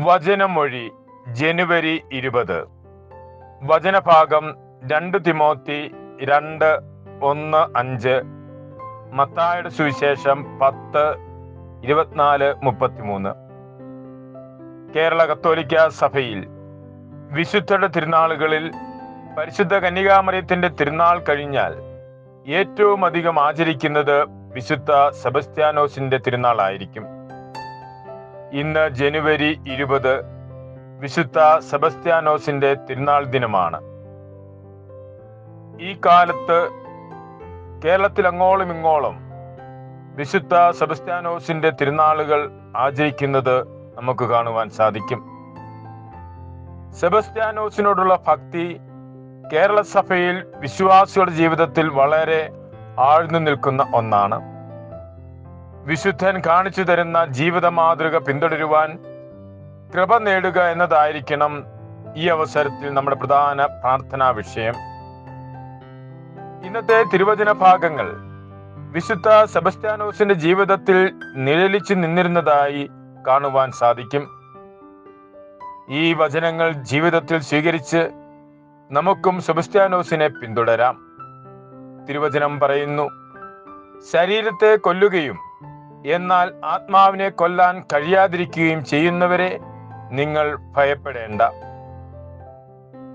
വചനമൊഴി ജനുവരി 20. വചനഭാഗം 2 തിമോത്തി 2:1-5, മത്തായിയുടെ സുവിശേഷം 10:24-33. കേരള കത്തോലിക്ക സഭയിൽ വിശുദ്ധരുടെ തിരുനാളുകളിൽ പരിശുദ്ധ കന്യകാമറിയത്തിന്റെ തിരുനാൾ കഴിഞ്ഞാൽ ഏറ്റവും അധികം ആചരിക്കുന്നത് വിശുദ്ധ സെബസ്ത്യാനോസിന്റെ തിരുനാളായിരിക്കും. ഇന്ന് ജനുവരി 20 വിശുദ്ധ സെബസ്ത്യാനോസിന്റെ തിരുനാൾ ദിനമാണ്. ഈ കാലത്ത് കേരളത്തിൽ അങ്ങോളം ഇങ്ങോളം വിശുദ്ധ സെബസ്ത്യാനോസിന്റെ തിരുനാളുകൾ ആചരിക്കുന്നത് നമുക്ക് കാണുവാൻ സാധിക്കും. സെബസ്ത്യാനോസിനോടുള്ള ഭക്തി കേരള സഭയിൽ വിശ്വാസികളുടെ ജീവിതത്തിൽ വളരെ ആഴ്ന്നു നിൽക്കുന്ന ഒന്നാണ്. വിശുദ്ധൻ കാണിച്ചു തരുന്ന ജീവിത മാതൃക പിന്തുടരുവാൻ കൃപ നേടുക എന്നതായിരിക്കണം ഈ അവസരത്തിൽ നമ്മുടെ പ്രധാന പ്രാർത്ഥനാ വിഷയം. ഇന്നത്തെ തിരുവചന ഭാഗങ്ങൾ വിശുദ്ധ സെബസ്ത്യാനോസിന്റെ ജീവിതത്തിൽ നിഴലിച്ചു നിന്നിരുന്നതായി കാണുവാൻ സാധിക്കും. ഈ വചനങ്ങൾ ജീവിതത്തിൽ സ്വീകരിച്ച് നമുക്കും സെബസ്ത്യാനോസിനെ പിന്തുടരാം. തിരുവചനം പറയുന്നു, ശരീരത്തെ കൊല്ലുകയും എന്നാൽ ആത്മാവിനെ കൊല്ലാൻ കഴിയാതിരിക്കുകയും ചെയ്യുന്നവരെ നിങ്ങൾ ഭയപ്പെടേണ്ട.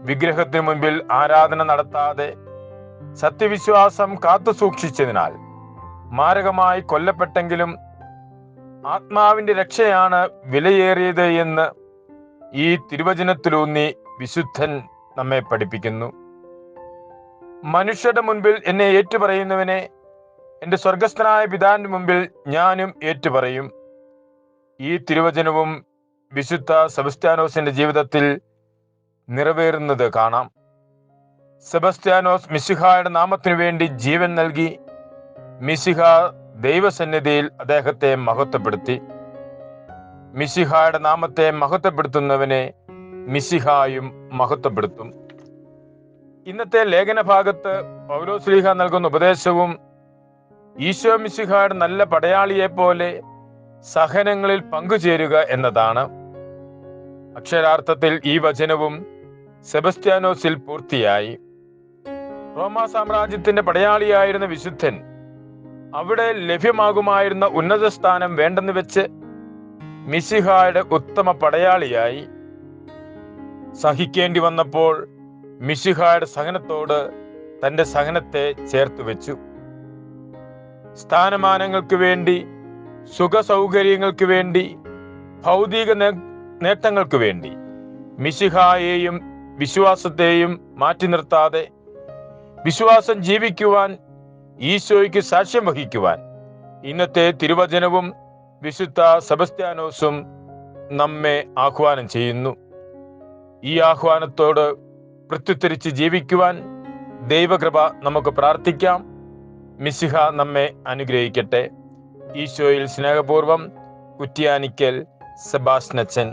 വിഗ്രഹത്തിന് മുൻപിൽ ആരാധന നടത്താതെ സത്യവിശ്വാസം കാത്തു സൂക്ഷിച്ചതിനാൽ മാരകമായി കൊല്ലപ്പെട്ടെങ്കിലും ആത്മാവിന്റെ രക്ഷയാണ് വിലയേറിയത് എന്ന് ഈ തിരുവചനത്തിലൂന്നി വിശുദ്ധൻ നമ്മെ പഠിപ്പിക്കുന്നു. മനുഷ്യരുടെ മുൻപിൽ എന്നെ ഏറ്റുപറയുന്നവനെ എൻ്റെ സ്വർഗസ്ഥനായ പിതാവിന്റെ മുമ്പിൽ ഞാനും ഏറ്റുപറയും. ഈ തിരുവചനവും വിശുദ്ധ സെബസ്ത്യാനോസിന്റെ ജീവിതത്തിൽ നിറവേറുന്നത് കാണാം. സെബസ്ത്യാനോസ് മിശിഹായുടെ നാമത്തിനു വേണ്ടി ജീവൻ നൽകി. മിശിഹ ദൈവസന്നിധിയിൽ അദ്ദേഹത്തെ മഹത്വപ്പെടുത്തി. മിശിഹായുടെ നാമത്തെ മഹത്വപ്പെടുത്തുന്നവനെ മിശിഹായും മഹത്വപ്പെടുത്തും. ഇന്നത്തെ ലേഖന ഭാഗത്ത് പൗലോസ്ലീഹ നൽകുന്ന ഉപദേശവും ഈശോ മിശിഹായുടെ നല്ല പടയാളിയെ പോലെ സഹനങ്ങളിൽ പങ്കുചേരുക എന്നതാണ്. അക്ഷരാർത്ഥത്തിൽ ഈ വചനവും സെബസ്ത്യാനോസിൽ പൂർത്തിയായി. റോമാ സാമ്രാജ്യത്തിന്റെ പടയാളിയായിരുന്ന വിശുദ്ധൻ അവിടെ ലഭ്യമാകുമായിരുന്ന ഉന്നത സ്ഥാനം വേണ്ടെന്ന് വെച്ച് മിശിഹായുടെ ഉത്തമ പടയാളിയായി. സഹിക്കേണ്ടി വന്നപ്പോൾ മിശിഹായുടെ സഹനത്തോട് തന്റെ സഹനത്തെ ചേർത്ത് വെച്ചു. സ്ഥാനമാനങ്ങൾക്ക് വേണ്ടി, സുഖസൗകര്യങ്ങൾക്ക് വേണ്ടി, ഭൗതിക നേട്ടങ്ങൾക്ക് വേണ്ടി മിശിഹായെയും വിശ്വാസത്തെയും മാറ്റി നിർത്താതെ വിശ്വാസം ജീവിക്കുവാൻ, ഈശോയ്ക്ക് സാക്ഷ്യം വഹിക്കുവാൻ ഇന്നത്തെ തിരുവചനവും വിശുദ്ധ സെബസ്ത്യാനോസും നമ്മെ ആഹ്വാനം ചെയ്യുന്നു. ഈ ആഹ്വാനത്തോട് പ്രത്യുത്തരിച്ച് ജീവിക്കുവാൻ ദൈവകൃപ നമുക്ക് പ്രാർത്ഥിക്കാം. മിശിഹ നമ്മെ അനുഗ്രഹിക്കട്ടെ. ഈശോയിൽ സ്നേഹപൂർവം, കുറ്റ്യാനിക്കൽ സെബാസ്റ്റ്യൻ.